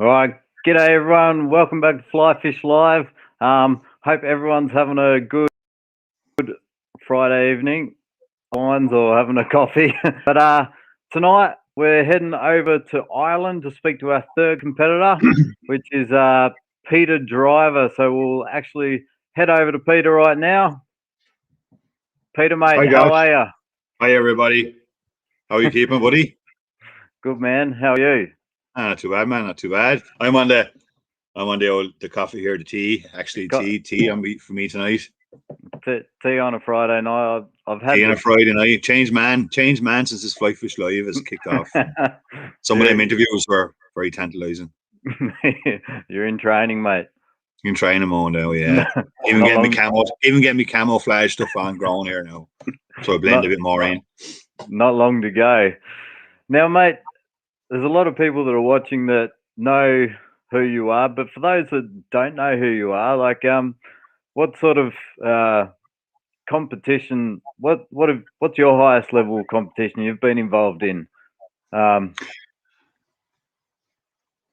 All right, g'day everyone. Welcome back to Fly Fish Live. Hope everyone's having a good Friday evening, wines or having a coffee. But tonight we're heading over to Ireland to speak to our third competitor, which is Peter Driver. So we'll actually head over to Peter right now. Peter, mate, Hi, how Josh. are you? Hi, everybody. How are you keeping, buddy? Good, man. How are you? Not too bad, man. Not too bad. I'm on the the coffee here, the tea. Actually, tea for me tonight. Tea on a Friday night. I've had tea on a Friday night. Change man since this Fly Fish Live has kicked off. Some of them interviews were very tantalising. You're in training, mate. In training mode now, yeah. Even get me camouflage stuff on grown here now. So I blend a bit more in. Not long to go. Now, mate, there's a lot of people that are watching that know who you are, but for those that don't know who you are, like what sort of competition, what's your highest level of competition you've been involved in? Well,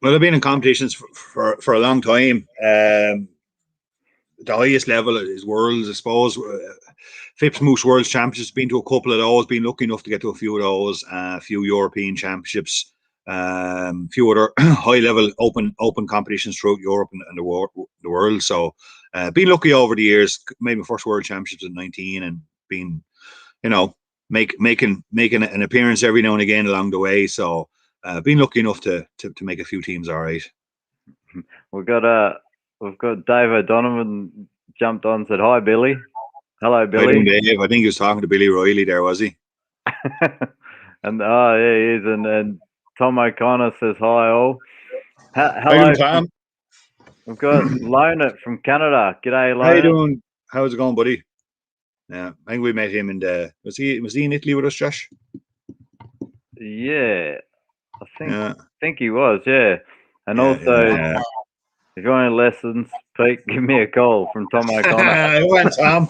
I've been in competitions for a long time. The highest level is Worlds, I suppose. Phipps Moose World Championships, been to a couple of those, been lucky enough to get to a few of those, a few European Championships, a few other high-level open competitions throughout Europe and the world. So, been lucky over the years. Made my first World Championships at 19, and been, making an appearance every now and again along the way. So, been lucky enough to make a few teams all right. We've got Dave O'Donovan jumped on and said, "Hi, Billy." Hello, Billy. How you doing, Dave? I think he was talking to Billy Riley there, was he? And yeah, he is. And Tom O'Connor says, "Hi, all." Hello, how you doing, Tom? We've got Lonert from Canada. G'day, Lonert. How you doing? How's it going, buddy? Yeah, I think we met him in was he in Italy with us, Josh? Yeah, I think he was. Yeah, and also. If you want any lessons, Pete, give me a call from Tom O'Connor. Tom.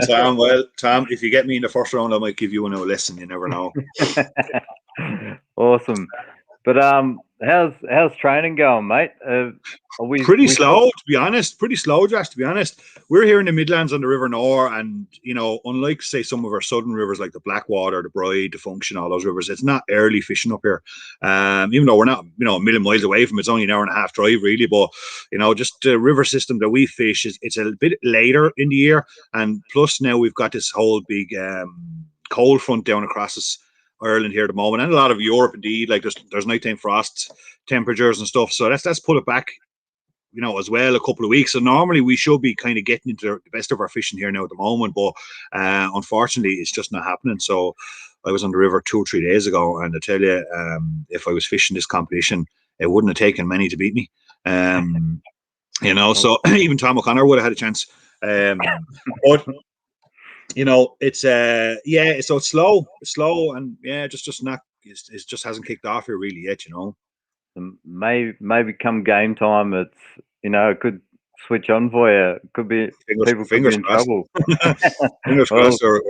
Tom. Well, Tom, if you get me in the first round, I might give you a lesson. You never know. Awesome. But how's training going, mate? Pretty slow, to be honest. Pretty slow, Josh, to be honest. We're here in the Midlands on the River Nore, and unlike say some of our southern rivers like the Blackwater, the Bride, the Function, all those rivers, it's not early fishing up here. Even though we're not, a million miles away from it, it's only an hour and a half drive, really. But just the river system that we fish it's a bit later in the year, and plus now we've got this whole big cold front down across us. Ireland here at the moment, and a lot of Europe indeed. Like there's nighttime frost temperatures and stuff, so that's put it back, as well, a couple of weeks. So normally we should be kind of getting into the best of our fishing here now at the moment, but unfortunately it's just not happening. So I was on the river 2 or 3 days ago, and I tell you, if I was fishing this competition, it wouldn't have taken many to beat me. So even Tom O'Connor would have had a chance. But it's so it's slow, and just not. It just hasn't kicked off here really yet. Maybe come game time, it's it could switch on for you. It could be people could be in trouble. Fingers crossed, or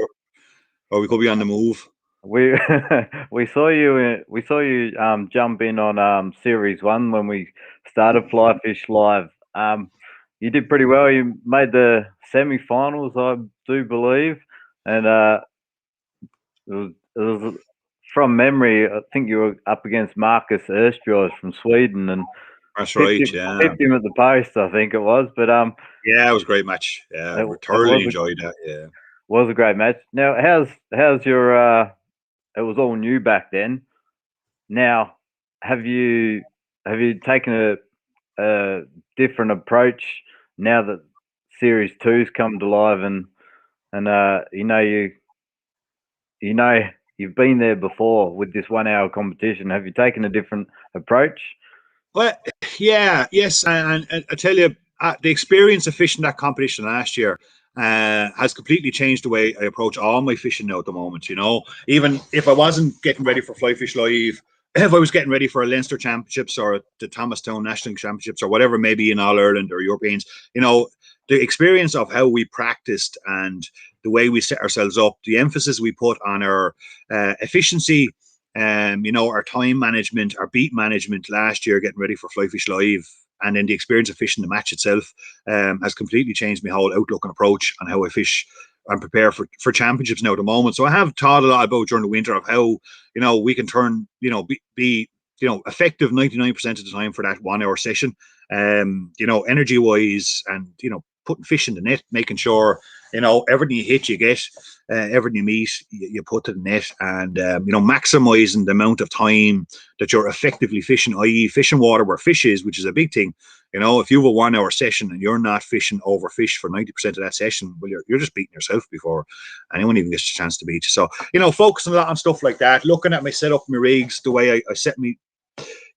we could be on the move. We saw you jump in on Series 1 when we started Fly Fish Live. You did pretty well. You made the semi-finals, I do believe, and it was from memory. I think you were up against Marcus Erstros from Sweden, and that's right. Pipped him at the post, I think it was. But it was a great match. Yeah, we thoroughly enjoyed that. Yeah, was a great match. Now, how's your? It was all new back then. Now, have you taken a different approach now that Series 2's come to live, and you've been there before with this 1 hour competition? Have you taken a different approach? Well, yes, and I tell you, the experience of fishing that competition last year has completely changed the way I approach all my fishing now at the moment. Even if I wasn't getting ready for Fly Fish Live, if I was getting ready for a Leinster Championships or the Thomastown National Championships or whatever, maybe in All Ireland or Europeans, the experience of how we practiced and the way we set ourselves up, the emphasis we put on our efficiency you know, our time management, our beat management last year, getting ready for Fly Fish Live, and then the experience of fishing the match itself has completely changed my whole outlook and approach on how I fish and prepare for championships now at the moment. So I have thought a lot about during the winter of how, you know, we can turn, you know, be you know, effective 99% of the time for that 1 hour session. You know, energy wise, and, you know, putting fish in the net, making sure, you know, everything you hit, you get, everything you meet, you put to the net, and, you know, maximizing the amount of time that you're effectively fishing, i.e. fishing water where fish is, which is a big thing. You know, if you have a 1 hour session and you're not fishing over fish for 90% of that session, well, you're just beating yourself before anyone even gets a chance to beat you. So, you know, focusing a lot on stuff like that, looking at my setup, my rigs, the way I set me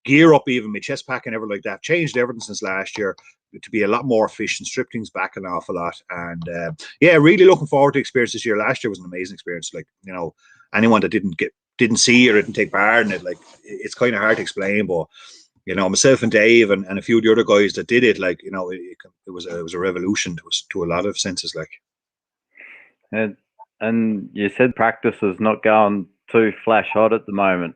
gear up, even my chest pack and everything like that, changed everything since last year to be a lot more efficient, strip things back an awful lot. And yeah, really looking forward to experience this year. Last year was an amazing experience. Like, you know, anyone that didn't see or didn't take part in it, like, it's kind of hard to explain, but, you know, myself and Dave and a few of the other guys that did it, like, you know, it was a revolution to a lot of senses, like. And you said practice is not going too flash hot at the moment.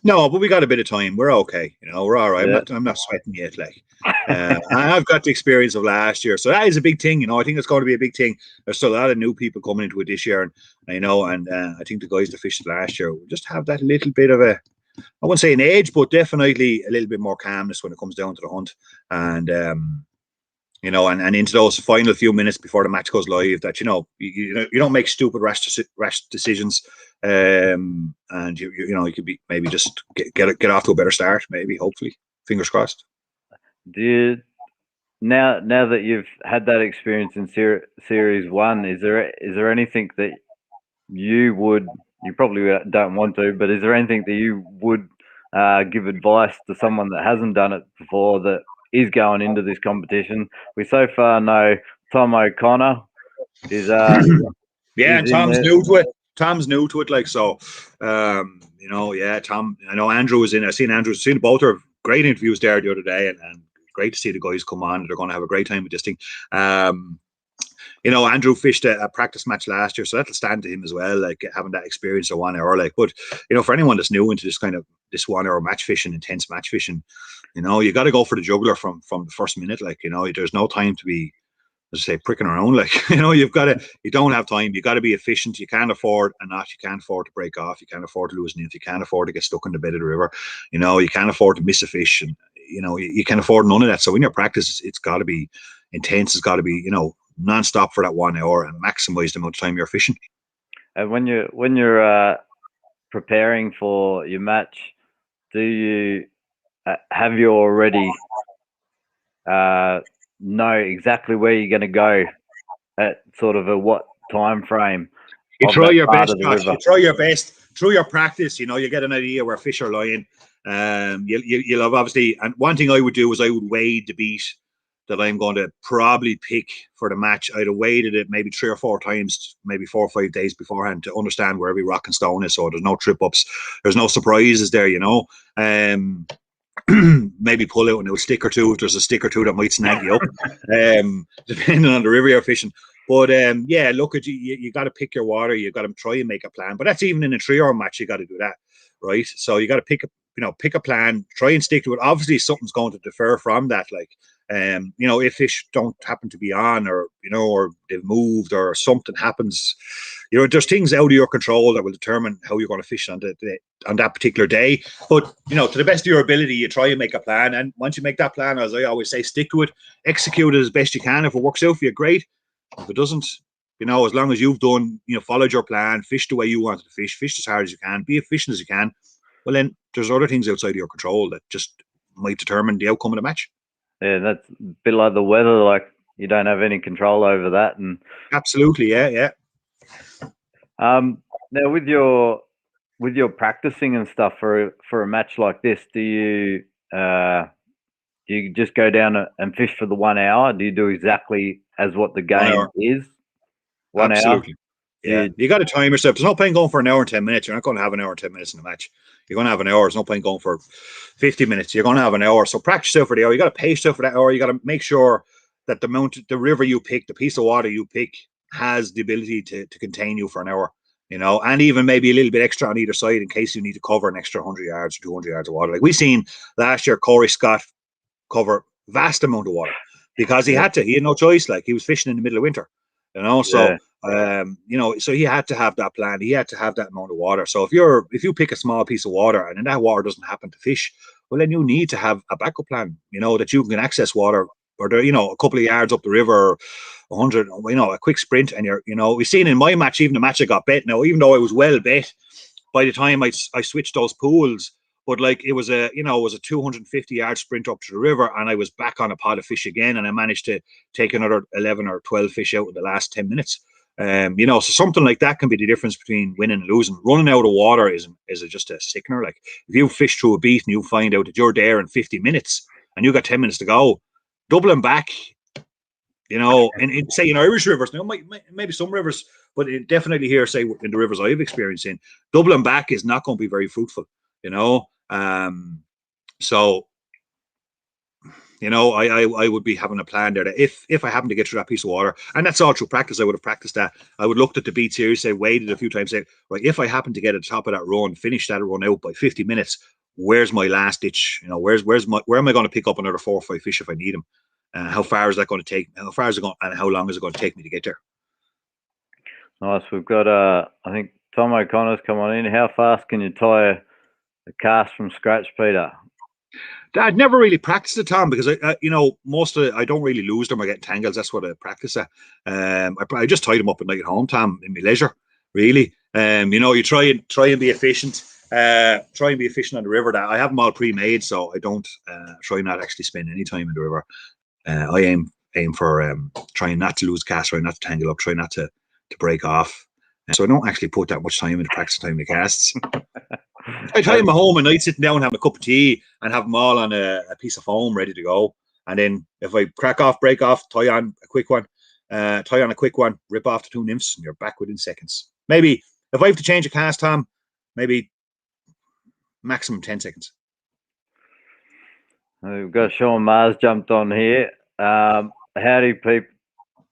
No, but we got a bit of time. We're okay. You know, we're all right. Yeah. I'm not sweating yet. Like, I've got the experience of last year, so that is a big thing. You know, I think it's going to be a big thing. There's still a lot of new people coming into it this year, and you know, and I think the guys that fished last year will just have that little bit of a, I wouldn't say an edge, but definitely a little bit more calmness when it comes down to the hunt, and you know, and into those final few minutes before the match goes live, that, you know, you don't make stupid rash decisions, and you know, you could be maybe just get off to a better start, maybe, hopefully, fingers crossed. Now that you've had that experience in series 1, is there anything that you probably don't want to, but is there anything that you would give advice to someone that hasn't done it before, that is going into this competition? We so far know Tom O'Connor is yeah, and Tom's new to it. Tom's new to it, like, so you know, yeah, Tom, I know Andrew was in. I've seen both are great interviews there the other day, and great to see the guys come on. They're going to have a great time with this thing. You know, Andrew fished a practice match last year, so that'll stand to him as well, like, having that experience of 1 hour. Like, but, you know, for anyone that's new into this kind of this 1 hour match fishing, intense match fishing, you know, you got to go for the jugular from the first minute. Like, you know, there's no time to be, as I say, pricking around. Like, you know, you don't have time. You got to be efficient. You can't afford a knot. You can't afford to break off. You can't afford to lose an inch. You can't afford to get stuck in the bed of the river. You know, you can't afford to miss a fish, and, you know, you can afford none of that. So in your practice, it's got to be intense. It's got to be, you know, non-stop for that 1 hour, and maximize the amount of time you're fishing. And when you're preparing for your match, do you have you already know exactly where you're going to go at sort of a what time frame? You try your best. You try your best through your practice. You know, you get an idea where fish are lying. You'll have, obviously, and one thing I would do is I would weigh the beat that I'm going to probably pick for the match. I'd have weighted it maybe 3 or 4 times, maybe 4 or 5 days beforehand, to understand where every rock and stone is, so there's no trip ups, there's no surprises there, you know. Maybe pull out a new stick or two if there's a stick or two that might snag you up, depending on the river you're fishing. But yeah, look, at you got to pick your water. You got to try and make a plan. But that's even in a 3 hour match, you got to do that, right? So you got to pick a plan, try and stick to it. Obviously, something's going to differ from that, like, you know, if fish don't happen to be on, or, you know, or they've moved, or something happens, you know, there's things out of your control that will determine how you're going to fish on that particular day. But, you know, to the best of your ability, you try and make a plan, and once you make that plan, as I always say, stick to it, execute it as best you can. If it works out for you, great. If it doesn't, you know, as long as you've done, you know, followed your plan, fished the way you wanted to fish as hard as you can, be efficient as you can, well, then there's other things outside of your control that just might determine the outcome of the match. Yeah, that's a bit like the weather. Like, you don't have any control over that. And absolutely, yeah. Now with your practicing and stuff for a match like this, do you just go down and fish for the 1 hour? Do you do exactly as what the game is? 1 hour. Absolutely. Yeah, you got to time yourself. There's no point going for an hour and 10 minutes. You're not going to have an hour and 10 minutes in the match. You're going to have an hour. There's no point going for 50 minutes. You're going to have an hour. So practice yourself for the hour. You got to pace yourself for that hour. You got to make sure that the river you pick, the piece of water you pick, has the ability to contain you for an hour. you know, and even maybe a little bit extra on either side in case you need to cover an extra 100 yards or 200 yards of water. Like we seen last year, Corey Scott cover vast amount of water because he had to. He had no choice. Like he was fishing in the middle of winter, you know. So you know, so he had to have that plan. He had to have that amount of water. So if you pick a small piece of water and then that water doesn't happen to fish, well, then you need to have a backup plan. You know, that you can access water, or you know, a couple of yards up the river, or 100. You know, a quick sprint, and you're, you know, we've seen in my match, even the match I got bet. Now, even though I was well bet, by the time I switched those pools. But like it was a 250-yard sprint up to the river, and I was back on a pot of fish again, and I managed to take another 11 or 12 fish out in the last 10 minutes. You know, so something like that can be the difference between winning and losing. Running out of water is just a sickener. Like if you fish through a beat and you find out that you're there in 50 minutes and you got 10 minutes to go, doubling back. You know, in say in Irish rivers, now maybe some rivers, but definitely here, say in the rivers I've experienced in, doubling back is not going to be very fruitful. You know. So, you know, I would be having a plan there that if I happen to get through that piece of water, and that's all through practice, I would have practiced that. I would looked at the beats here, say, waited a few times, say, right, if I happen to get at the top of that run, finish that run out by 50 minutes, where's my last ditch? You know, where am I going to pick up another 4 or 5 fish if I need them? How far is that going to take? How far is it going, and how long is it going to take me to get there? Nice. We've got I think Tom O'Connor's come on in. How fast can you tie a cast from scratch, Peter? I'd never really practiced it, Tom, because you know, I don't really lose them or get tangles. That's what I practice at. I just tie them up at night at home, Tom, in my leisure, really. You know, you try and be efficient. Try and be efficient on the river. That I have them all pre-made, so I don't try not actually spend any time in the river. I aim for trying not to lose cast, trying not to tangle up, trying not to break off. So I don't actually put that much time into practice time in the casts. I tie them at home at night, sitting down, having a cup of tea, and have them all on a piece of foam ready to go. And then if I crack off, break off, tie on a quick one, rip off the 2 nymphs, and you're back within seconds. Maybe if I have to change a cast, Tom, maybe maximum 10 seconds. We've got Sean Mars jumped on here. Howdy, Peter.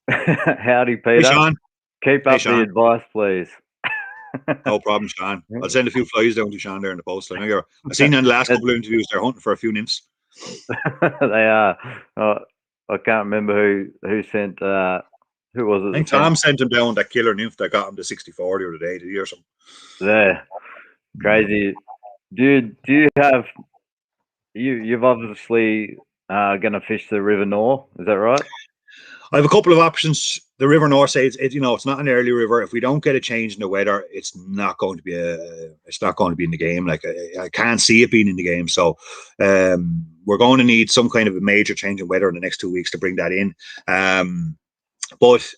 Hey, Sean. Keep up the advice, please. No problem, Sean. I'll send a few flies down to Sean there in the post. I've seen you in the last couple of interviews. They're hunting for a few nymphs. They are. I can't remember who sent. Who was it? I think Tom sent him down that killer nymph that got him to 60-40 the other day. Did you hear something? Yeah, crazy. Do you have? You've obviously going to fish the River Nore. Is that right? I have a couple of options. The River Nore says you know, it's not an early river. If we don't get a change in the weather, it's not going to be in the game. Like I can't see it being in the game. So we're going to need some kind of a major change in weather in the next 2 weeks to bring that in. But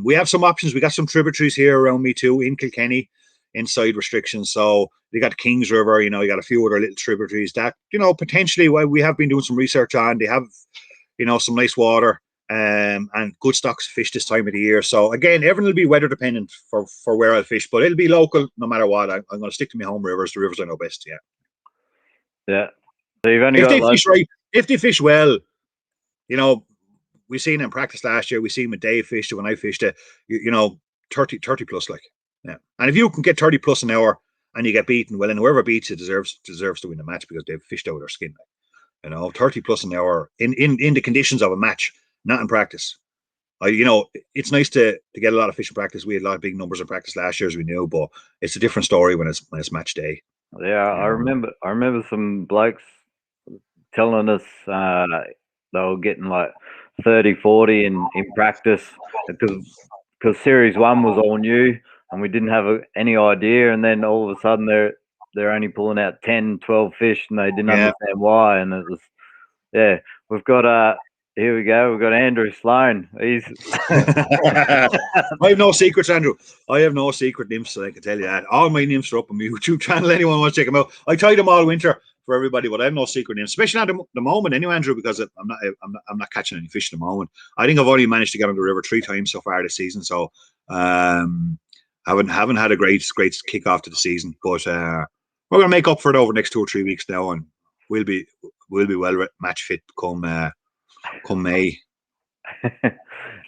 we have some options. We got some tributaries here around me too in Kilkenny, inside restrictions. So you got Kings River, you know, you got a few other little tributaries that, you know, potentially we have been doing some research on. They have, you know, some nice water. And good stocks of fish this time of the year. So again, everything will be weather dependent for where I'll fish, but it'll be local no matter what. I'm going to stick to my home rivers, the rivers I know best. Yeah. So you've only if they fish well, you know, we seen in practice last year. We seen with Dave fished it when I fished it. You know, 30 plus, like, yeah. And if you can get 30 plus an hour and you get beaten, well, then whoever beats you deserves to win the match because they've fished out their skin. You know, 30 plus an hour in the conditions of a match. Not in practice. You know, it's nice to get a lot of fish in practice. We had a lot of big numbers in practice last year, as we knew, but it's a different story when it's match day. Yeah, I remember some blokes telling us they were getting like 30, 40 in practice because Series 1 was all new and we didn't have any idea, and then all of a sudden they're only pulling out 10, 12 fish and they didn't understand why, and it was we've got here we go. We've got Andrew Sloan. He's I have no secrets, Andrew. I have no secret nymphs, I can tell you that. All my nymphs are up on my YouTube channel. Anyone wants to check them out. I tried them all winter for everybody, but I have no secret nymphs, especially at the moment anyway, Andrew, because I'm not catching any fish at the moment. I think I've only managed to get on the river 3 times so far this season. So haven't had a great kick off to the season. But we're gonna make up for it over the next 2 or 3 weeks now, and we'll be well match fit come May.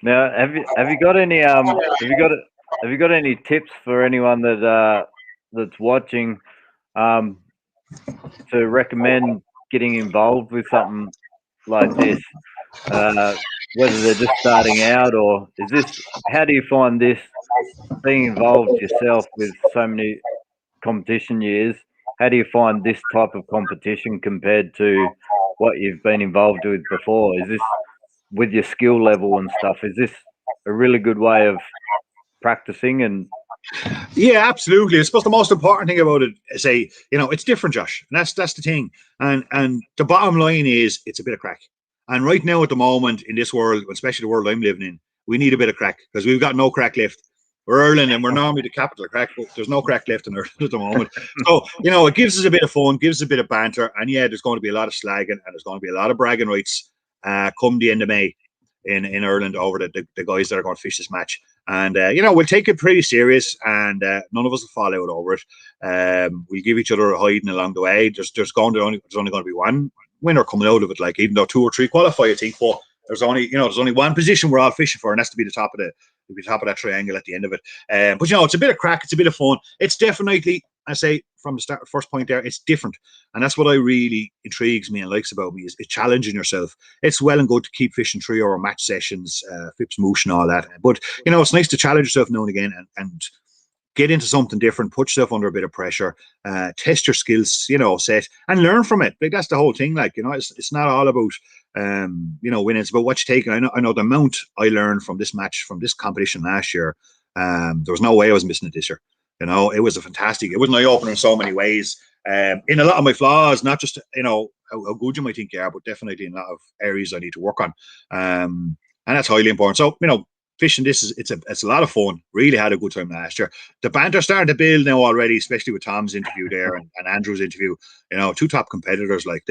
Now, have you got any have you got any tips for anyone that that's watching to recommend getting involved with something like this? Whether they're just starting out, or is this? How do you find this being involved yourself with so many competition years? How do you find this type of competition compared to what you've been involved with before? Is this with your skill level and stuff? Is this a really good way of practicing? And Yeah, absolutely. I suppose the most important thing about it is, it's different, Josh, and that's the thing. And the bottom line is, it's a bit of crack. And right now, at the moment, in this world, especially the world I'm living in, we need a bit of crack because we've got no crack left. We're Ireland, and we're normally the capital of crack, but there's no crack left in Ireland at the moment. So, it gives us a bit of fun, gives us a bit of banter, and yeah, there's going to be a lot of slagging, and there's going to be a lot of bragging rights come the end of May in Ireland over the guys that are going to fish this match. And we'll take it pretty serious, and none of us will fall out over it. We'll give each other a hiding along the way. There's only going to be one winner coming out of it. Like, even though 2 or 3 qualify, I think, but there's only one position we're all fishing for, and that's to be the top of that triangle at the end of it. But it's a bit of crack, it's a bit of fun. It's definitely, I say from the start, first point there, it's different, and that's what I really intrigues me and likes about me is challenging yourself. It's well and good to keep fishing 3-hour match sessions, Phipps Moosh and all that, but it's nice to challenge yourself now and again and get into something different, put yourself under a bit of pressure, test your skills, set, and learn from it. Like, that's the whole thing. Like, it's not all about winning. It's about what you take. And I know the amount I learned from this match, from this competition last year. There was no way I was missing it this year. It was it was an eye-opener in so many ways. In a lot of my flaws, not just how good you might think you are, but definitely in a lot of areas I need to work on. And that's highly important. So fishing this it's a lot of fun. Really had a good time last year. The banter starting to build now already, especially with Tom's interview there and Andrew's interview. 2 top competitors, like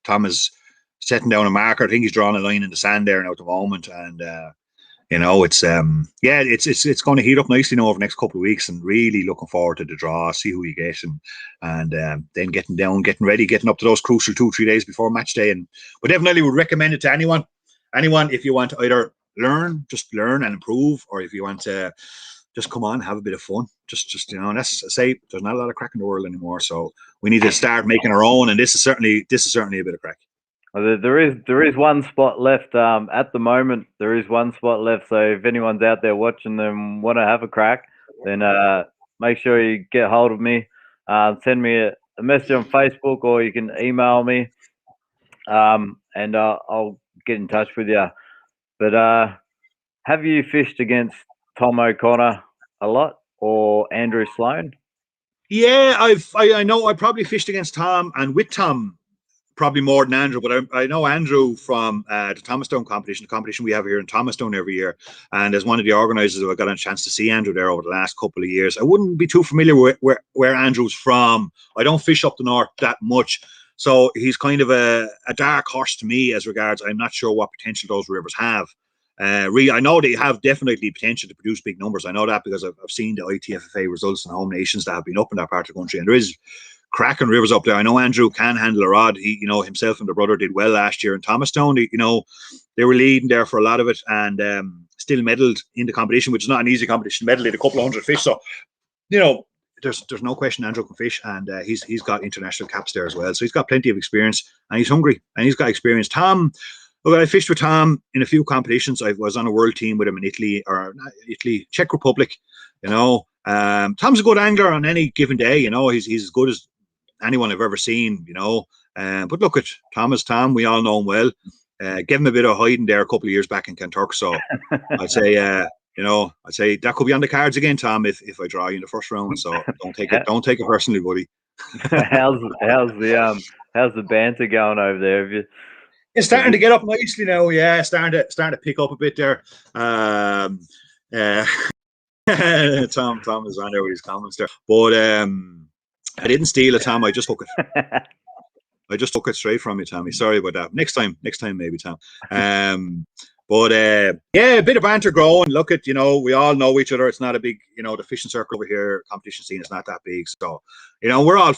Tom is setting down a marker. I think he's drawing a line in the sand there now at the moment, and it's going to heat up nicely now over the next couple of weeks, and really looking forward to the draw, see who you get, and then getting down, getting ready, getting up to those crucial 2-3 days before match day. But definitely would recommend it to anyone if you want to either just learn and improve, or if you want to just come on, have a bit of fun. Just that's, I say, there's not a lot of crack in the world anymore, so we need to start making our own, and this is certainly a bit of crack. There is one spot left at the moment. There is one spot left, so if anyone's out there watching and want to have a crack, then make sure you get hold of me. Send me a message on Facebook, or you can email me, and I'll get in touch with you. But have you fished against Tom O'Connor a lot, or Andrew Sloan? Yeah, I know I probably fished against Tom, and with Tom probably more than Andrew, but I know Andrew from the Thomastown competition, the competition we have here in Thomastown every year. And as one of the organisers, I got a chance to see Andrew there over the last couple of years. I wouldn't be too familiar with where Andrew's from. I don't fish up the north that much. So he's kind of a dark horse to me as regards, I'm not sure what potential those rivers have. I know they have definitely potential to produce big numbers. I know that because I've seen the ITFFA results in home nations that have been up in that part of the country, and there is cracking rivers up there. I know Andrew can handle a rod. He, himself and the brother did well last year in Thomastown. They were leading there for a lot of it, and still medalled in the competition, which is not an easy competition. Medalled in a couple of hundred fish. So, there's no question Andrew can fish, and he's got international caps there as well. So he's got plenty of experience, and he's hungry, and he's got experience. Tom, look, I fished with Tom in a few competitions. I was on a world team with him in Italy, Czech Republic. Tom's a good angler on any given day. He's as good as anyone I've ever seen. But look at Tom as Tom. We all know him well. Gave him a bit of hiding there a couple of years back in Kanturk. So I'd say, I'd say that could be on the cards again, Tom, if I draw you in the first round. So don't take it personally, buddy. how's the banter going over there? It's starting to get up nicely now. Yeah, starting to pick up a bit there. Tom is on there with his comments there, but I didn't steal it, Tom. I just took it. I just took it straight from you, Tommy. Sorry about that. Next time maybe, Tom. But a bit of banter growing. Look at, we all know each other. It's not a big, the fishing circle over here, competition scene is not that big. So, we're in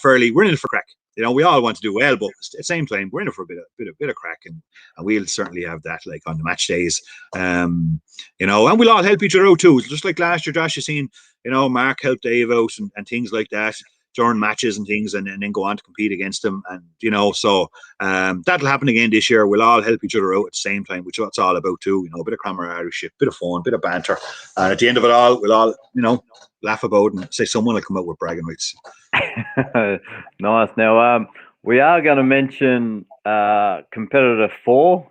it for crack. you know, we all want to do well, but at the same time, we're in it for a bit of crack, and we'll certainly have that, like, on the match days. You know, and we'll all help each other out too. Just like last year, Josh, you seen, you know, Mark helped Dave out and things like that during matches and things, and then go on to compete against them. And, you know, so that'll happen again this year. We'll all help each other out at the same time, which is what it's all about too. You know, a bit of camaraderie, bit of fun, bit of banter. And at the end of it all, we'll all, you know, laugh about and say someone will come out with bragging rights. Nice. Now, we are going to mention competitor 4.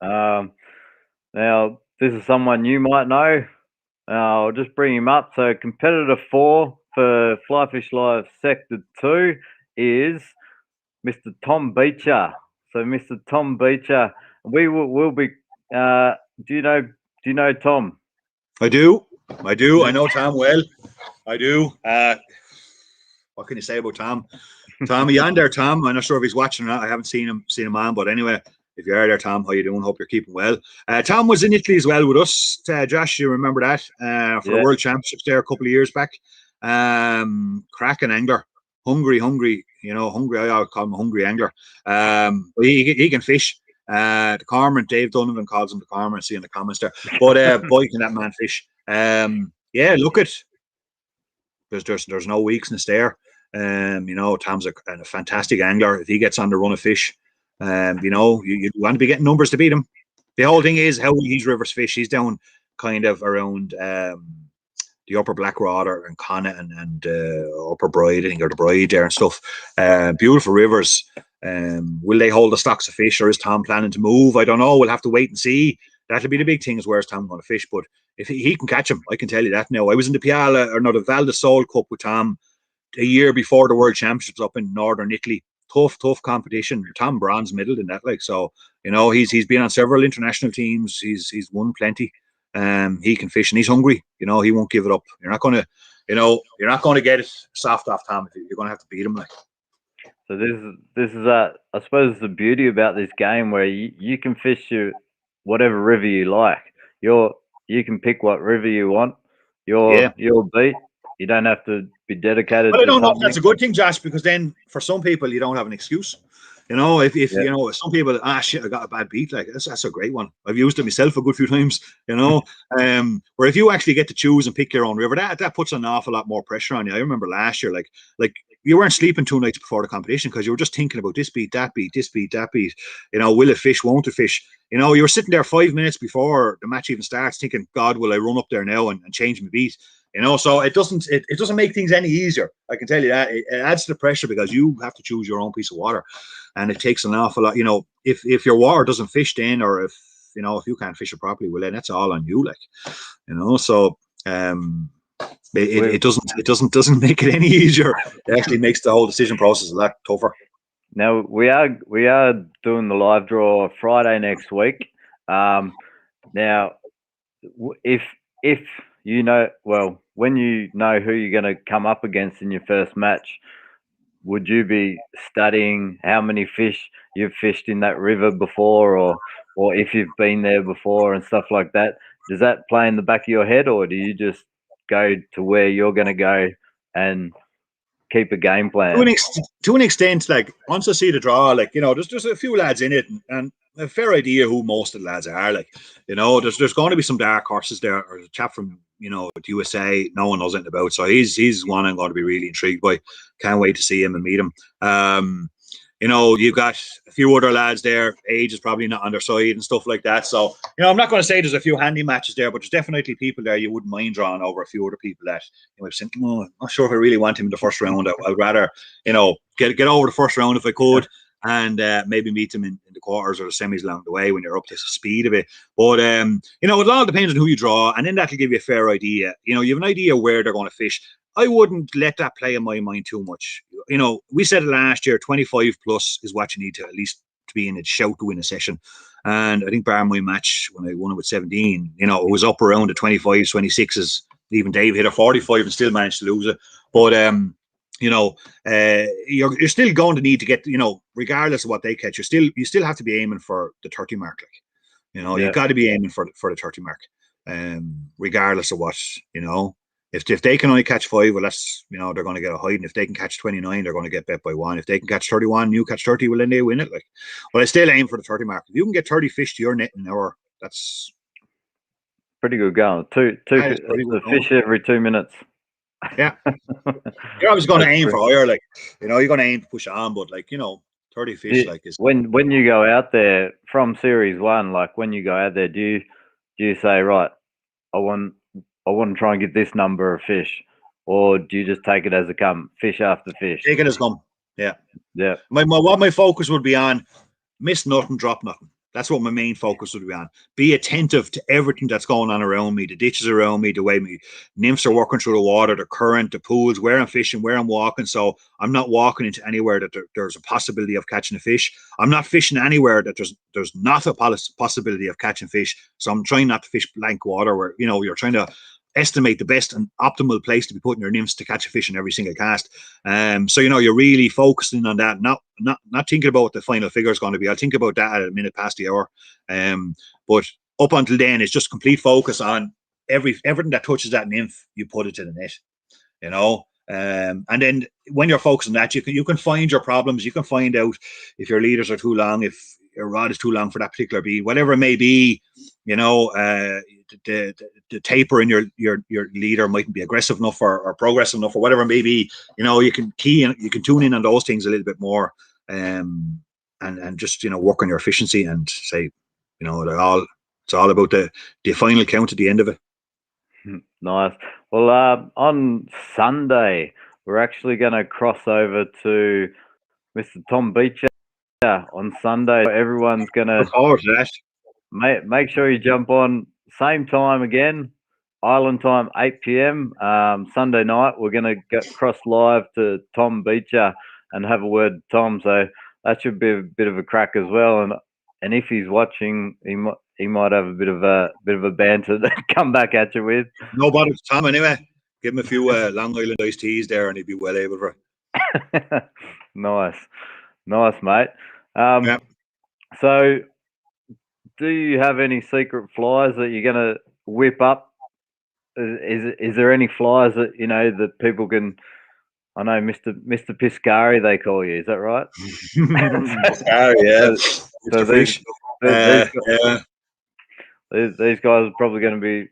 Now, this is someone you might know. I'll just bring him up. So, competitor 4 for Fly Fish Live Sector 2 is Mr. Tom Beecher. So, Mr. Tom Beecher, we'll be. Do you know Tom? I do. I know Tom well. I do. What can you say about Tom? Tom, are you on there, Tom? I'm not sure if he's watching or not. I haven't seen him on, but anyway, if you are there, Tom, how you doing? Hope you're keeping well. Tom was in Italy as well with us. Josh, you remember that for the World Championships there a couple of years back. Cracking angler, hungry. You know, hungry. I call him a hungry angler. He can fish. The cormorant, Dave Donovan calls him the cormorant. See in the comments there. But boy, can that man fish? Yeah, look at. There's no weakness there. You know, Tom's a fantastic angler. If he gets on the run of fish, you know, you want to be getting numbers to beat him. The whole thing is how these rivers fish. He's down kind of around the upper Blackwater and Connacht and upper Bride, I think, or the Bride there and stuff. Beautiful rivers. Will they hold the stocks of fish, or is Tom planning to move? I don't know. We'll have to wait and see. That'll be the big thing, is where's Tom going to fish. But if he can catch him, I can tell you that now. I was in the the Val di Sole Cup with Tom a year before the World Championships up in northern Italy. Tough competition. Tom bronze medal in that, like, so, you know, he's been on several international teams. He's won plenty. He can fish and he's hungry. You know, he won't give it up. You're not going to get it soft off Tom. You're going to have to beat him, like. So this is I suppose the beauty about this game, where you can fish whatever river you like. You can pick what river you want. You're beat. You don't have to be dedicated. But I don't know if that's a good thing, Josh, because then for some people you don't have an excuse. You know, if you know, some people, shit, I got a bad beat, like that's a great one. I've used it myself a good few times, you know. Where if you actually get to choose and pick your own river, that puts an awful lot more pressure on you. I remember last year, like you weren't sleeping 2 nights before the competition because you were just thinking about this beat, that beat, this beat, that beat. You know, will it fish, won't it fish? You know, you were sitting there 5 minutes before the match even starts thinking, God, will I run up there now and change my beat? You know, so it doesn't make things any easier. I can tell you that. It adds to the pressure because you have to choose your own piece of water, and it takes an awful lot. You know, if your water doesn't fish then, or if you can't fish it properly, well then that's all on you, like, you know. So it doesn't make it any easier. It actually makes the whole decision process a lot tougher. Now we are doing the live draw Friday next week. Now, if you know, well, when you know who you're going to come up against in your first match, would you be studying how many fish you've fished in that river before, or if you've been there before and stuff like that? Does that play in the back of your head, or do you just go to where you're going to go and keep a game plan? To an extent, like, once I see the draw, like, you know, there's a few lads in it, and a fair idea who most of the lads are, like, you know, there's going to be some dark horses there, or a chap from, you know, the USA no one knows anything about, so he's one I'm going to be really intrigued by. Can't wait to see him and meet him. You know, you've got a few other lads there. Age is probably not on their side and stuff like that. So, you know, I'm not going to say there's a few handy matches there, but there's definitely people there you wouldn't mind drawing over a few other people that you might think, oh, I'm not sure if I really want him in the first round. I'd rather, you know, get over the first round if I could, and maybe meet them in the quarters or the semis along the way when you're up to speed a bit. But, you know, it all depends on who you draw, and then that'll give you a fair idea. You know, you have an idea where they're going to fish. I wouldn't let that play in my mind too much. You know, we said it last year, 25 plus is what you need to at least to be in a shout to win a session. And I think bar my match when I won it with 17, you know, it was up around the 25s, 26s. Even Dave hit a 45 and still managed to lose it. But, you know, you're still going to need to get, you know, regardless of what they catch, you still have to be aiming for the 30 mark. Like, you know, you've got to be aiming for the 30 mark, regardless of what, you know. If they can only catch 5, well, that's, you know, they're going to get a hide. And if they can catch 29, they're going to get bet by 1. If they can catch 31, you catch 30, well, then they win it. Like, but I still aim for the 30 mark. If you can get 30 fish to your net in an hour, that's pretty good going. Two fish every 2 minutes. Yeah. You're always going to aim for higher, like, you know, you're going to aim to push on, but like, you know, 30 fish, like, is when you go out there from Series 1, like when you go out there, do you say, right, I want to try and get this number of fish, or do you just take it as it comes, fish after fish? Take it as come. Yeah. Yeah. What my focus would be on, miss nothing, drop nothing. That's what my main focus would be on. Be attentive to everything that's going on around me, the ditches around me, the way my nymphs are working through the water, the current, the pools, where I'm fishing, where I'm walking. So I'm not walking into anywhere that there's a possibility of catching a fish. I'm not fishing anywhere that there's not a possibility of catching fish. So I'm trying not to fish blank water where, you know, you're trying to estimate the best and optimal place to be putting your nymphs to catch a fish in every single cast. So, you know, you're really focusing on that, not thinking about what the final figure is going to be. I'll think about that at a minute past the hour. But up until then, it's just complete focus on everything that touches that nymph, you put it to the net, you know. And then when you're focused on that, you can find your problems. You can find out if your leaders are too long, if your rod is too long for that particular bead, whatever it may be, you know. The taper in your leader mightn't be aggressive enough or progressive enough or whatever it may be. You know, you can tune in on those things a little bit more, and just, you know, work on your efficiency and say, you know, it's all about the final count at the end of it. Nice. Well, on Sunday we're actually going to cross over to Mr. Tom Beecher on Sunday. Everyone's going to make sure you jump on same time again, Island time, 8 p.m. Sunday night. We're going to cross live to Tom Beecher and have a word with Tom. So that should be a bit of a crack as well. And if he's watching, he might have a bit of a banter to come back at you with. No bother to Tom anyway. Give him a few Long Island iced teas there, and he'd be well able for it. Nice, mate. Yeah. So, do you have any secret flies that you're going to whip up? Is there any flies that, you know, that people can? I know Mr. Piscari, they call you. Is that right? Piscari, yeah. These guys are probably going to be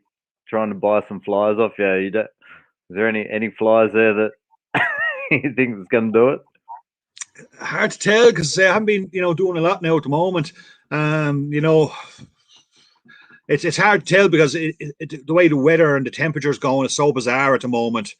trying to buy some flies off you. Is there any flies there that you think is going to do it? Hard to tell, because I haven't been, you know, doing a lot now at the moment. You know, it's hard to tell because the way the weather and the temperature's going is so bizarre at the moment.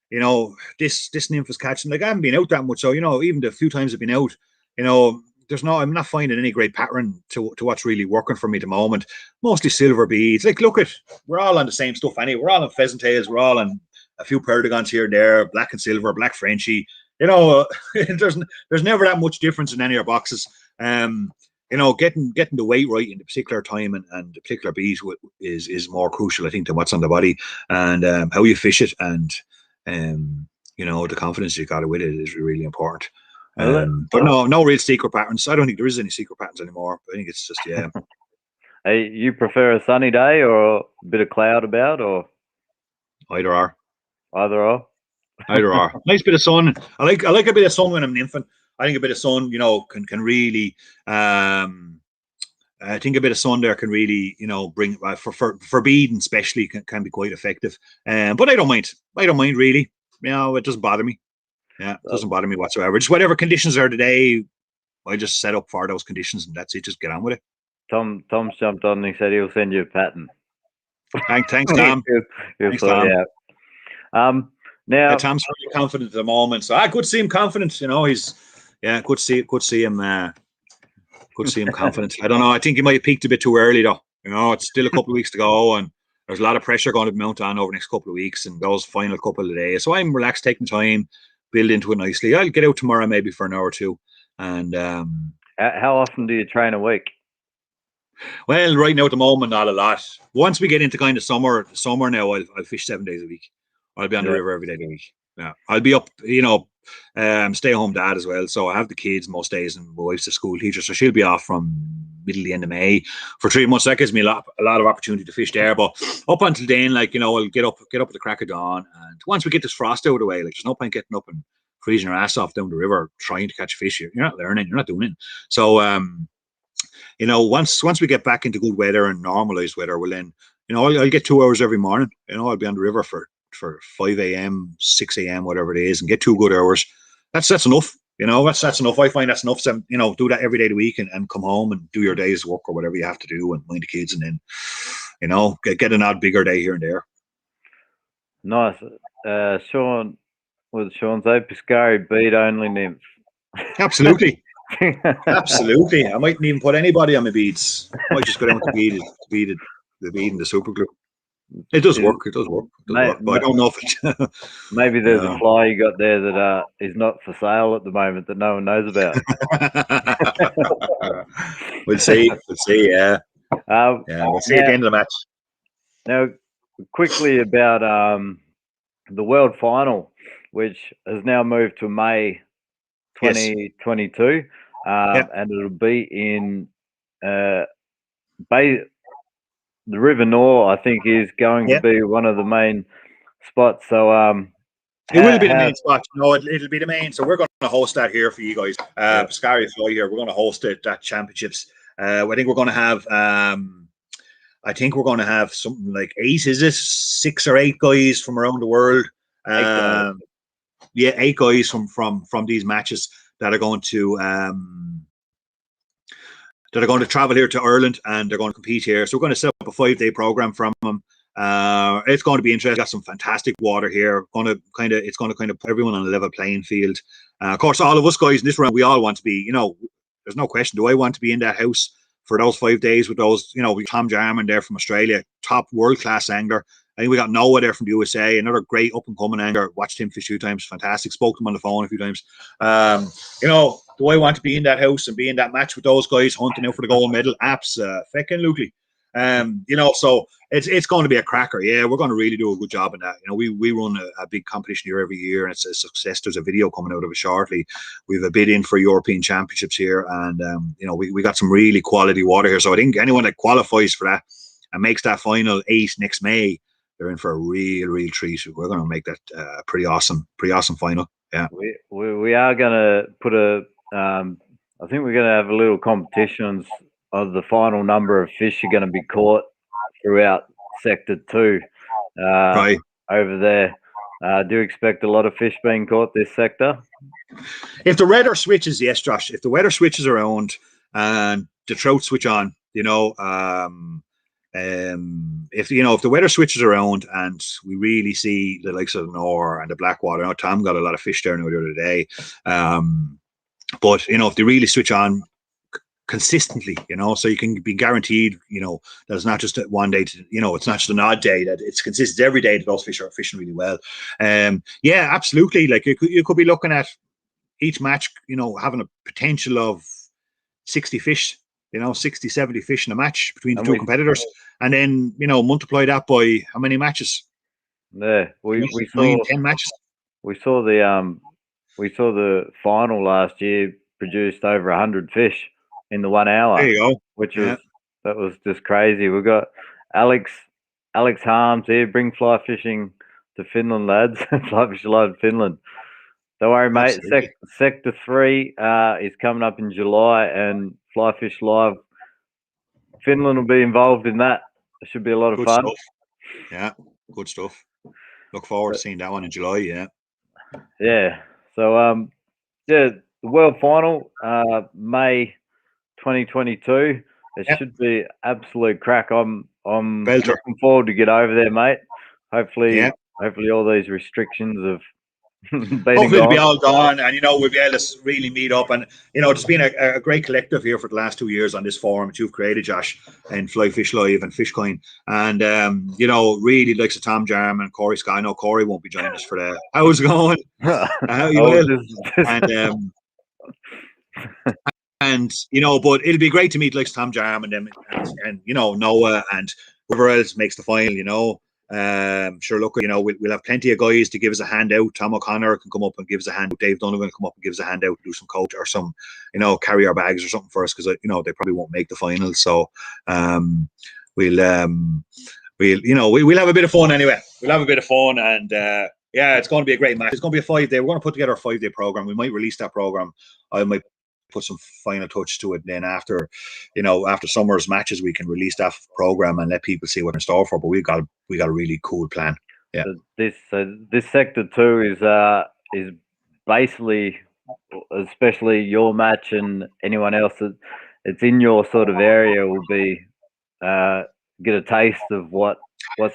You know, this nymph is catching, like, I haven't been out that much, so, you know, even the few times I've been out, you know, I'm not finding any great pattern to what's really working for me at the moment. Mostly silver beads. Like, look we're all on the same stuff anyway. We're all on pheasant tails. We're all on a few perdigons here and there, black and silver, black Frenchie. You know, there's never that much difference in any of our boxes. You know, getting the weight right in the particular time and the particular bead is more crucial, I think, than what's on the body, and how you fish it, and you know, the confidence you got with it is really important. But no real secret patterns. I don't think there is any secret patterns anymore. I think it's just, yeah. Hey, you prefer a sunny day or a bit of cloud about, or either or? Either or. Either or. Nice bit of sun. I like a bit of sun when I'm nymphing. I think a bit of sun, you know, can really. I think a bit of sun there can really, you know, bring for beading especially can be quite effective. But I don't mind. I don't mind really. You know, it doesn't bother me. Yeah, it doesn't bother me whatsoever. Just whatever conditions are today, I just set up for those conditions, and that's it. Just get on with it. Tom's jumped on and he said he'll send you a pattern. Thanks, Tom. He'll sort it out. Now, Tom's really confident at the moment, so I could see him confident. You know, could see him confident. I don't know. I think he might have peaked a bit too early, though. You know, it's still a couple of weeks to go, and there's a lot of pressure going to mount on over the next couple of weeks and those final couple of days. So I'm relaxed, taking time, build into it nicely. I'll get out tomorrow maybe for an hour or two. And how often do you train a week? Well, right now at the moment, not a lot. Once we get into kind of summer now, I'll fish 7 days a week. I'll be on the river every day of the week. Yeah, I'll be up, you know, stay-at-home dad as well. So I have the kids most days, and my wife's a school teacher, so she'll be off from middle the end of May for 3 months. That gives me a lot of opportunity to fish there. But up until then, like, you know, I'll get up at the crack of dawn, and once we get this frost out of the way, like, there's no point getting up and freezing your ass off down the river trying to catch fish. You're not learning, you're not doing it. So you know, once we get back into good weather and normalized weather, well then, you know, I'll get 2 hours every morning. You know, I'll be on the river for 5 a.m., 6 a.m., whatever it is, and get 2 good hours. That's enough. You know, that's enough. I find that's enough. So, you know, do that every day of the week and come home and do your day's work or whatever you have to do and mind the kids, and then, you know, get an odd bigger day here and there. Nice. Sean, with Sean say, Piscari beat only nymph. Absolutely. Absolutely. I mightn't even put anybody on my beads. I might just go down to the bead and the super glue. It does work. It does work. But I don't know if it. Maybe there's a fly you got there that is not for sale at the moment that no one knows about. We'll see. We'll see. Yeah. We'll see at the end of the match. Now, quickly about the World Final, which has now moved to May 2022, and it'll be in the River Nore, I think, is going to be one of the main spots. So it will be the main spot. No, it'll be the main. So we're going to host that here for you guys. Piscari Fly here. We're going to host it at championships. I think we're going to have. I think we're going to have something like 8. Is this 6 or 8 guys from around the world? 8 guys from these matches that are going to. That are going to travel here to Ireland, and they're going to compete here. So we're going to set up a 5-day program from them. It's going to be interesting. Got some fantastic water here. It's going to kind of put everyone on a level playing field. Of course, all of us guys in this round, we all want to be. You know, there's no question. Do I want to be in that house for those 5 days with those? You know, we Tom Jarman there from Australia, top world class angler. I think we got Noah there from the USA, another great up and coming angler. Watched him fish a few times, fantastic. Spoke to him on the phone a few times. You know, do I want to be in that house and be in that match with those guys hunting out for the gold medal? Absolutely. You know, so it's going to be a cracker. Yeah, we're going to really do a good job in that. You know, we run a big competition here every year, and it's a success. There's a video coming out of it shortly. We have a bid in for European Championships here, and you know, we got some really quality water here. So I think anyone that qualifies for that and makes that final 8 next May, they're in for a real treat. We're going to make that pretty awesome final. Yeah, we are going to put a. I think we're going to have a little competitions of the final number of fish are going to be caught throughout Sector 2 right over there. Do you expect a lot of fish being caught this sector? If the weather switches, yes, Josh. If the weather switches around and the trout switch on, you know, if the weather switches around and we really see the likes of the Nore and the Blackwater. I know Tom got a lot of fish there now the other day. But you know, if they really switch on consistently, you know, so you can be guaranteed, you know, that it's not just one day you know, it's not just an odd day, that it's consistent every day that those fish are fishing really well. Yeah, absolutely. Like you could be looking at each match, you know, having a potential of 60 fish, you know, 60, 70 fish in a match between the two competitors, and then, you know, multiply that by how many matches? Yeah, we saw 10 matches. We saw the final last year produced over 100 fish in the 1 hour. There you go. That was just crazy. We've got Alex Harms here. Bring fly fishing to Finland, lads. Fly Fish Live Finland. Don't worry, mate. Sector 3 is coming up in July, and Fly Fish Live Finland will be involved in that. It should be a lot of fun. Stuff. Yeah, good stuff. Look forward to seeing that one in July. Yeah. So the World Final, May 2022. It should be absolute crack. I'm looking forward to get over there, mate. Hopefully all these restrictions have hopefully it'll be all gone, and you know, we'll be able to really meet up. And you know, it's been a great collective here for the last 2 years on this forum that you've created, Josh, and Fly Fish Live and Fishcoin. And you know, really likes of Tom Jarman and Corey Scott. I know Corey won't be joining us for that. How's it going? You will. And you know, but it'll be great to meet like Tom Jarman and you know, Noah and whoever else makes the final, you know. Sure, look, you know, we'll have plenty of guys to give us a hand out. Tom O'Connor can come up and give us a hand out. Dave Donovan can come up and give us a hand out, do some coach or some, you know, carry our bags or something for us, because, you know, they probably won't make the finals. So we'll have a bit of fun anyway. We'll have a bit of fun, and yeah, it's going to be a great match. It's going to be a 5-day. We're going to put together a 5-day program. We might release that program. I might put some final touch to it. And then after, you know, after summer's matches, we can release that program and let people see what in store for. But we got a really cool plan. Yeah. So this sector 2 is basically, especially your match and anyone else that's in your sort of area will be get a taste of what's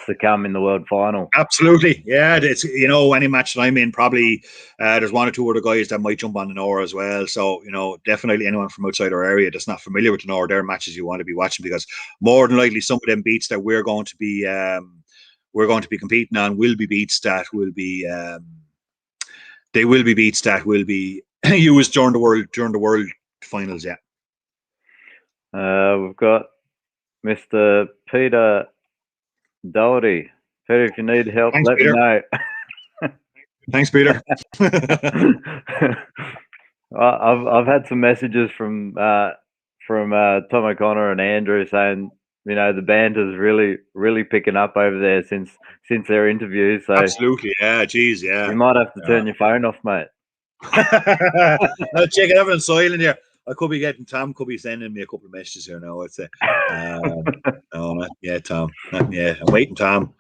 to come in the world final. Absolutely, yeah. It's, you know, any match that I'm in, probably there's 1 or 2 other guys that might jump on the Nora as well. So, you know, definitely anyone from outside our area that's not familiar with the Nora, their matches you want to be watching, because more than likely some of them beats that we're going to be competing on will be beats that will be used during the world finals. Yeah. We've got Mr. Peter Doherty. Peter, if you need help, let me know. Thanks, Peter. I've had some messages from Tom O'Connor and Andrew saying, you know, the banter's really picking up over there since their interviews. So absolutely, yeah. Geez, yeah. You might have to turn your phone off, mate. I'll check it out on silent here. I could be getting Tom could be sending me a couple of messages here now. I'd say, no, not yet, Tom. Not yet. I'm waiting, Tom.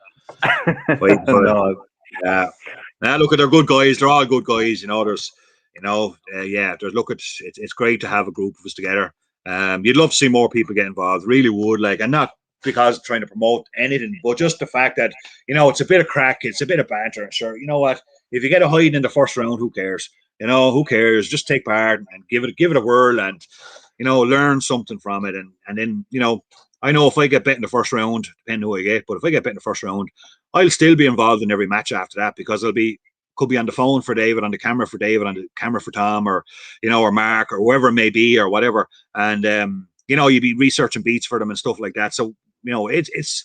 Waiting for it. Yeah. Now look, they're good guys. They're all good guys. You know, there's it's great to have a group of us together. You'd love to see more people get involved. Really would, like, and not because trying to promote anything, but just the fact that, you know, it's a bit of crack, it's a bit of banter. Sure, you know what? If you get a hide in the first round, who cares? You know, who cares? Just take part and give it a whirl, and, you know, learn something from it. And then, you know, I know if I get bet in the first round, depending who I get, but if I get bet in the first round, I'll still be involved in every match after that, because could be on the phone for David, on the camera for David, on the camera for Tom, or, you know, or Mark, or whoever it may be, or whatever. And you know, you'd be researching beats for them and stuff like that. So, you know, it's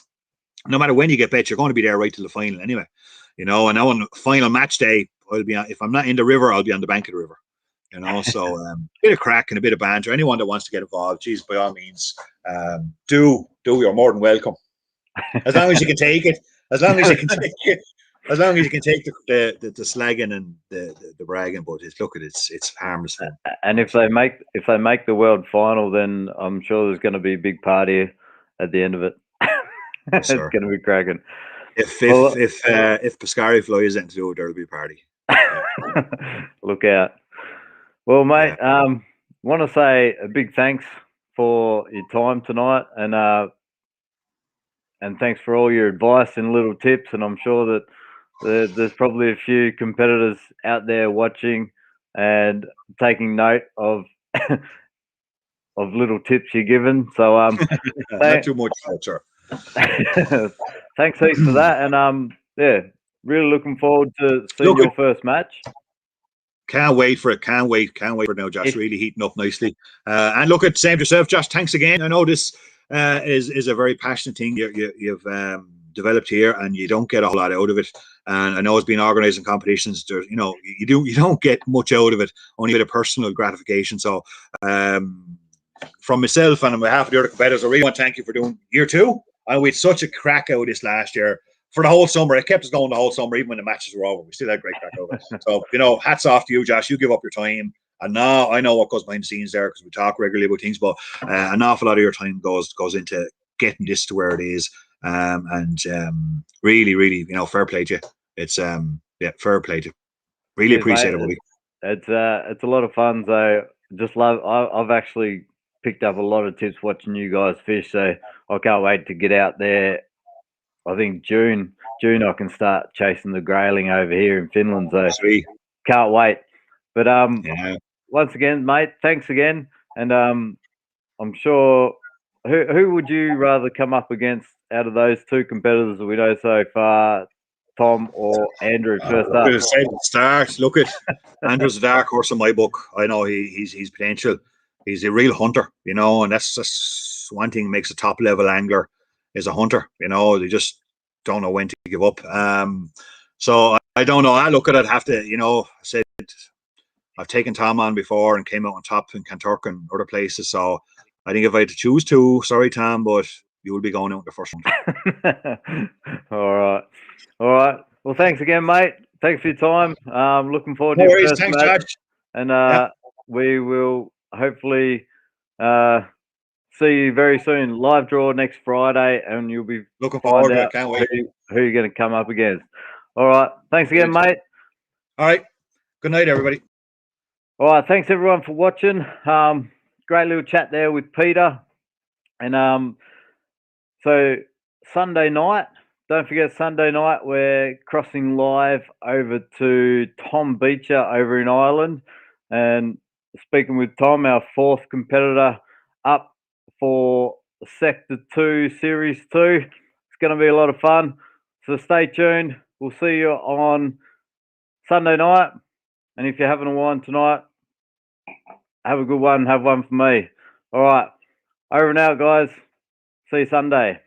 no matter when you get bet, you're going to be there right till the final anyway. You know, and on final match day, I'll be if I'm not in the river, I'll be on the bank of the river. You know, so bit of crack and a bit of banter. Anyone that wants to get involved, geez, by all means, you're more than welcome. As long as you can take it. As long as you can take it. As long as you can take the slagging and the bragging, but it's harmless. And if they make the world final, then I'm sure there's going to be a big party at the end of it. It's going to be cracking. If Piscari flies into it, there'll be a party. Look out. Well, mate, want to say a big thanks for your time tonight, and thanks for all your advice and little tips. And I'm sure that there's probably a few competitors out there watching and taking note of little tips you're given. So not too much, sir. Thanks heaps for that, and yeah, really looking forward to seeing your first match. Can't wait for it. Can't wait for it now, Josh. Really heating up nicely. And look, at same to yourself, Josh. Thanks again. I know this is a very passionate thing you've developed here, and you don't get a whole lot out of it. And I know it's been organising competitions. There's, you know, you don't get much out of it, only a bit of personal gratification. So from myself and on behalf of the other competitors, I really want to thank you for doing year 2. And we had such a crack out of this last year for the whole summer. It kept us going the whole summer, even when the matches were over. We still had great crack out of it. So, you know, hats off to you, Josh. You give up your time. And now I know what goes behind the scenes there, because we talk regularly about things, but an awful lot of your time goes into getting this to where it is. And really, really, you know, fair play to you. It's fair play to you. Really appreciate it, buddy. It's a lot of fun. So just love. I've actually picked up a lot of tips watching you guys fish. So I can't wait to get out there. I think June I can start chasing the grayling over here in Finland. So sweet. Can't wait. But once again, mate, thanks again. And I'm sure. Who would you rather come up against out of those 2 competitors that we know so far, Tom or Andrew? First up. Start. Look at Andrew's a dark horse in my book. I know he's potential. He's a real hunter, you know, and that's just one thing that makes a top level angler is a hunter. You know, they just don't know when to give up. So I don't know. I look at it, have to, said I've taken Tom on before and came out on top in Kanturk and other places. So I think if I had to choose two, sorry, Tom, but you will be going out in the first one. All right. Well, thanks again, mate. Thanks for your time. Looking forward to No your worries. first Thanks, match. Josh. And we will hopefully see you very soon. Live draw next Friday, and you'll be looking forward to it. Can't wait. Who you're going to come up against. All right. Thanks again, mate. All right. Good night, everybody. All right. Thanks, everyone, for watching. Great little chat there with Peter. And so Sunday night, don't forget Sunday night, we're crossing live over to Tom Beecher over in Ireland and speaking with Tom, our fourth competitor up for Sector 2, Series 2. It's going to be a lot of fun. So stay tuned. We'll see you on Sunday night. And if you're having a wine tonight, have a good one. Have one for me. All right. Over and out, guys. See you Sunday.